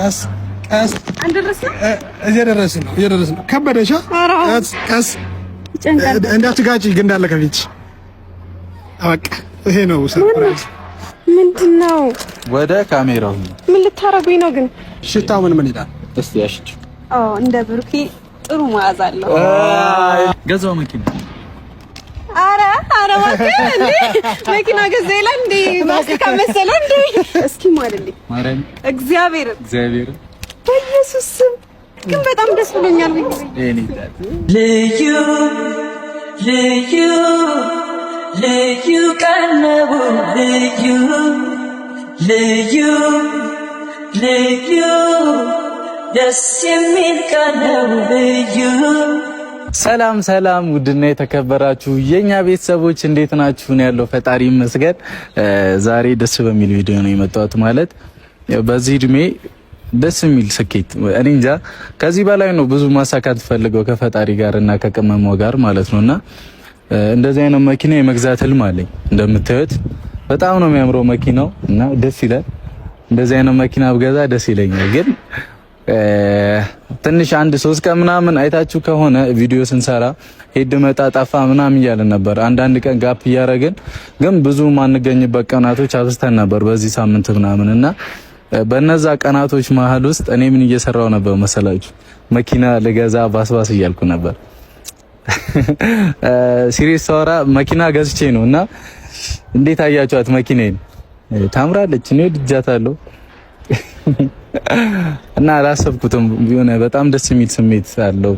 ቀስ ቀስ እየደረስን ነው። ከበደሻ ቀስ ቀስ እንዳትጋጭ ግን እንዳለ ከፊት በቃ ይሄ ነው ሰርፕራይዝ። ምንድነው? ወደ ካሜራው ምን ልታረጉኝ ነው ግን? ሽታው ምን ይላል? እስቲ ያሽቹ። እንደ ብሩኬ ጥሩ መዓዛ አለው። ገዛው መኪና። አረ መኪና ገዛ ይላል እንዴ? ማስቲካ መሰለ እንዴ? እስኪ ማለልኝ ማረኝ። እግዚአብሔር በኢየሱስ ስም ግን በጣም ደስ ብሎኛል። ልዩ ልዩ ልዩ ቀን ነው። ልዩ ልዩ ልዩ ደስ የሚል ቀን ነው። ልዩ ሰላም ሰላም፣ ውድና የተከበራችሁ የኛ ቤተሰቦች እንዴት ናችሁ? ነው ያለው ፈጣሪ ይመስገን። ዛሬ ደስ በሚል ቪዲዮ ነው የመጣሁት። ማለት በዚህ እድሜ ደስ የሚል ስኬት እኔ እንጃ ከዚህ በላይ ነው ብዙ ማሳካት ፈልገው ከፈጣሪ ጋር እና ከቅመማው ጋር ማለት ነውና እንደዚህ አይነት መኪና የመግዛት ህልም አለኝ። እንደምታዩት በጣም ነው የሚያምረው መኪናው እና ደስ ይላል። እንደዚህ አይነት መኪና ብገዛ ደስ ይለኛል። ግን ትንሽ አንድ 3 ቀን ምናምን አይታችሁ ከሆነ ቪዲዮ ስንሰራ ሄድ መጣ ጠፋ ምናምን እያልን ነበር። አንዳንድ ቀን ጋፕ እያደረግን ግን ብዙ ማንገኝበት ቀናቶች አብዝተን ነበር በዚህ ሳምንት ምናምንና በነዛ ቀናቶች መሀል ውስጥ እኔ ምን እየሰራው ነበር መሰላችሁ? መኪና ልገዛ ባስባስ እያልኩ ነበር። ሲሪየስ ሳወራ መኪና ገዝቼ ነው እና እንዴት አያችኋት? መኪናዬን ታምራለች። እኔ ወድጃታለሁ እና አላሰብኩትም። የሆነ በጣም ደስ የሚል ስሜት አለው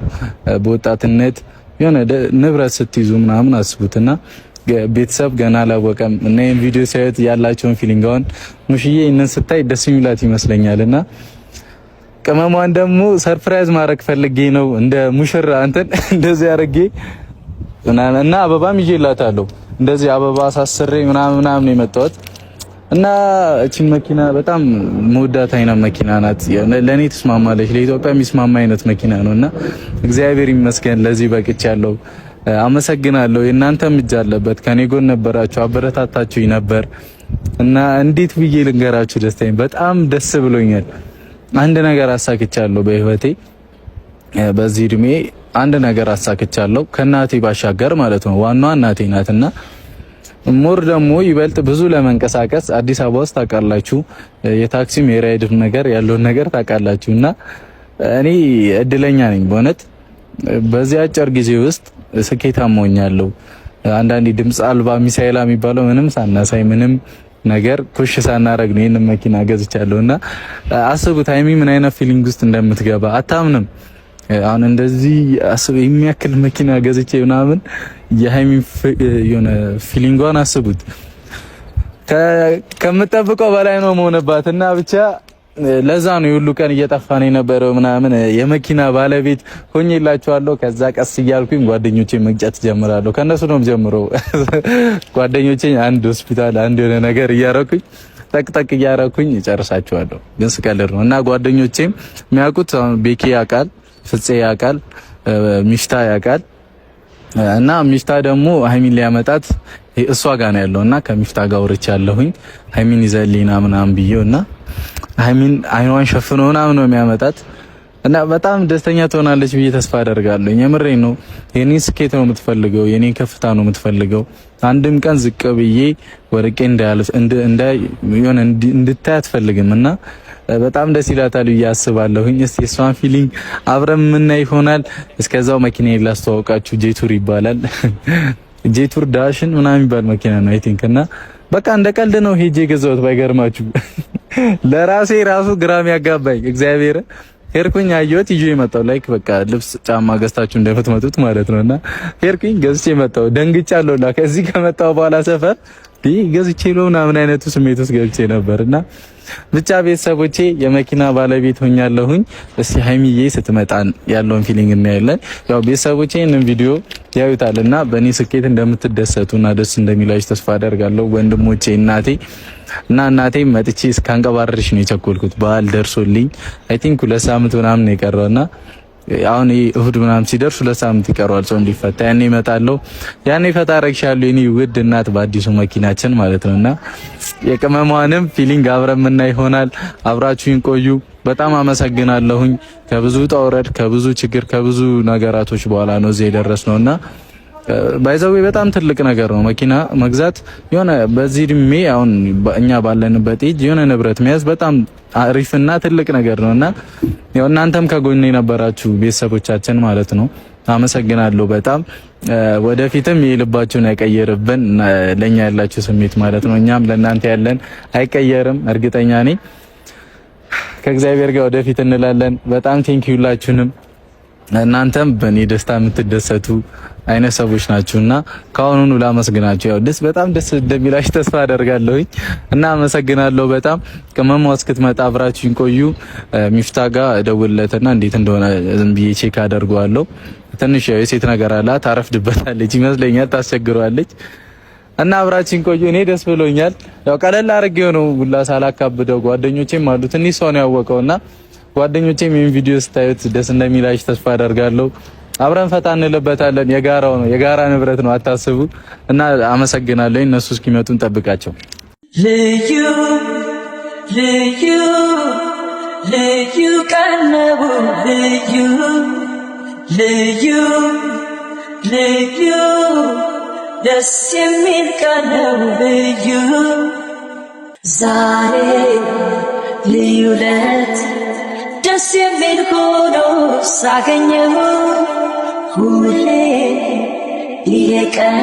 በወጣትነት የሆነ ንብረት ስትይዙ ምናምን አስቡትና ቤተሰብ ገና አላወቀም እና ይሄን ቪዲዮ ሲያዩት ያላቸውን ፊሊንግ አሁን ሙሽዬ እነን ስታይ ደስ የሚላት ይመስለኛልና ቅመሟን ደግሞ ሰርፕራይዝ ማድረግ ፈልጌ ነው እንደ ሙሽራ አንተን እንደዚህ አድርጌ እና አበባም ይዤላታለሁ። እንደዚህ አበባ አሳስሬ ምናምን ነው የመጣሁት እና እቺን መኪና በጣም መወዳት አይነት መኪና ናት። ለኔ ትስማማለች። ለኢትዮጵያ የሚስማማ አይነት መኪና ነውና እግዚአብሔር ይመስገን ለዚህ በቅቻለሁ። አመሰግናለሁ። የእናንተም እጅ አለበት። ከኔ ጎን ነበራችሁ፣ አበረታታችሁኝ ነበር እና እንዴት ብዬ ልንገራችሁ ደስታዬን። በጣም ደስ ብሎኛል። አንድ ነገር አሳክቻለሁ በህይወቴ። በዚህ እድሜ አንድ ነገር አሳክቻለሁ ከእናቴ ባሻገር ማለት ነው። ዋናዋ እናቴ ናትና ሞር ደግሞ ይበልጥ ብዙ ለመንቀሳቀስ አዲስ አበባ ውስጥ ታውቃላችሁ፣ የታክሲም የራይድም ነገር ያለውን ነገር ታውቃላችሁና እኔ እድለኛ ነኝ በእውነት በዚህ አጭር ጊዜ ውስጥ ስኬታማ ሆኛለሁ። አንዳንዴ ድምጽ አልባ ሚሳኤላ የሚባለው ምንም ሳናሳይ ምንም ነገር ኩሽ ሳናረግ ነው ይሄን መኪና ገዝቻለሁና አስቡት ሃይሚ ምን አይነት ፊሊንግ ውስጥ እንደምትገባ አታምንም። አሁን እንደዚህ የሚያክል መኪና ገዝቼ ምናምን የሃይሚ የሆነ ፊሊንጓን አስቡት። ከምጠብቀው በላይ ነው መሆንባትና ብቻ ለዛ ነው የሁሉ ቀን እየጠፋን የነበረው ምናምን የመኪና ባለቤት ሆኜላችኋለሁ። ከዛ ቀስ እያልኩኝ ጓደኞቼ መግጨት ጀምራለሁ። ከነሱ ነው ጀምረው ጓደኞቼ አንድ ሆስፒታል አንድ የሆነ ነገር እያረኩኝ ጠቅጠቅ እያረኩኝ እጨርሳቸዋለሁ። ግን ስቀልድ ነው እና ጓደኞቼም የሚያውቁት ቤኪ ያውቃል፣ ፍፄ ያውቃል፣ ሚፍታ ያውቃል እና ሚፍታ ደግሞ ሃይሚን ሊያመጣት እሷ ጋር ነው ያለውና ከሚፍታ ጋር ወርቻለሁኝ ሃይሚን ይዘሊና ምናምን ብዬውና ሃይሚን አይኗን ሸፍኖ ምናምን ነው የሚያመጣት እና በጣም ደስተኛ ትሆናለች ብዬ ተስፋ አደርጋለሁ። የምሬን ነው። የኔን ስኬት ነው የምትፈልገው፣ የኔን ከፍታ ነው የምትፈልገው። አንድም ቀን ዝቅ ብዬ ወርቄ እንድታይ አትፈልግምና በጣም ደስ ይላታል ብዬ አስባለሁኝ። እስቲ እሷን ፊሊንግ አብረን ምን ይሆናል። እስከዛው መኪናዬን ላስተዋውቃችሁ። ጄቱር ይባላል። ጄቱር ዳሽን ምናምን የሚባል መኪና ነው አይ ቲንክ እና በቃ እንደ ቀልድ ነው ሄጄ ገዛሁት። ባይገርማችሁ ለራሴ ራሱ ግራም ያጋባኝ እግዚአብሔር ሄርኩኝ አየሁት ይዤ መጣሁ። ላይክ በቃ ልብስ ጫማ ገዝታችሁ እንደምትመጡት ማለት ነውና ሄርኩኝ ገዝቼ መጣሁ። ደንግጫለሁና ከዚህ ከመጣሁ በኋላ ሰፈር ገዝቼ ነው ምናምን አይነቱ ስሜት ውስጥ ገብቼ ነበርና ብቻ ቤተሰቦቼ የመኪና ባለቤት ሆኛለሁኝ። እስቲ ሃይሚዬ ስትመጣን ያለውን ፊሊንግ እናያለን። ያው ቤተሰቦቼ ይሄንን ቪዲዮ ያዩታልና በእኔ ስኬት እንደምትደሰቱና ደስ እንደሚላችሁ ተስፋ አደርጋለሁ። ወንድሞቼ እናቴ መጥቼ እስካንቀባረርሽ ነው የቸኮልኩት። በዓል ደርሶልኝ አይ ቲንክ 2 ሳምንት ምናምን ነው የቀረውና አሁን እሁድ ምናምን ሲደርስ 2 ሳምንት ይቀረዋል ሰው እንዲፈታ። ያኔ እመጣለሁ። ያኔ ፈታ አረግሻለሁ የኔ ውድ እናት በአዲሱ መኪናችን ማለት ነውና የቅመሟንም ፊሊንግ አብረን ምን ይሆናል። አብራችሁኝ ቆዩ። በጣም አመሰግናለሁኝ። ከብዙ ጣውረድ ከብዙ ችግር ከብዙ ነገራቶች በኋላ ነው እዚህ የደረስነውና ባይዘው በጣም ትልቅ ነገር ነው መኪና መግዛት። የሆነ በዚህ እድሜ አሁን እኛ ባለንበት ኤጅ የሆነ ንብረት መያዝ በጣም አሪፍና ትልቅ ነገር ነውና ያው እናንተም ከጎኔ የነበራችሁ ቤተሰቦቻችን ማለት ነው አመሰግናለሁ በጣም። ወደፊትም የልባችሁን አይቀየርብን ለኛ ያላችሁ ስሜት ማለት ነው። እኛም ለእናንተ ያለን አይቀየርም እርግጠኛ ነኝ። ከእግዚአብሔር ጋር ወደፊት እንላለን። በጣም ቴንኪው ሁላችሁንም። እናንተም በእኔ ደስታ የምትደሰቱ አይነት ሰዎች ናችሁና ካሁኑኑ ላመስግናችሁ። ያው በጣም ደስ እንደሚላችሁ ተስፋ አደርጋለሁኝ እና አመሰግናለሁ በጣም። ቅመሟ እስክትመጣ አብራችሁኝ ቆዩ። ሚፍታ ጋር እደውልለትና እንዴት እንደሆነ ዝም ብዬ ቼክ አደርገዋለሁ። ትንሽ ያው የሴት ነገር አላ ታረፍድበታለች ይመስለኛል፣ ታስቸግረዋለች እና አብራችሁኝ ቆዩ። እኔ ደስ ብሎኛል። ያው ቀለል አድርጌው ነው ሁላ ሳላካብደው። ጓደኞቼም አሉ ትንሽ ሰው ነው ያወቀውና ጓደኞቼም ይሄን ቪዲዮ ስታዩት ደስ እንደሚላችሁ ተስፋ አደርጋለሁ። አብረን ፈታ እንለበታለን። የጋራው ነው፣ የጋራ ንብረት ነው፣ አታስቡ። እና አመሰግናለሁ። እነሱ እስኪመጡ እንጠብቃቸው። ልዩ ልዩ ልዩ ቀነቡ ልዩ ልዩ ልዩ ደስ የሚል ቀነቡ ልዩ ዛሬ ልዩ ለት ደስ የሚል ሆኖ ሳገኘው ሁሌ ይሄ ቀን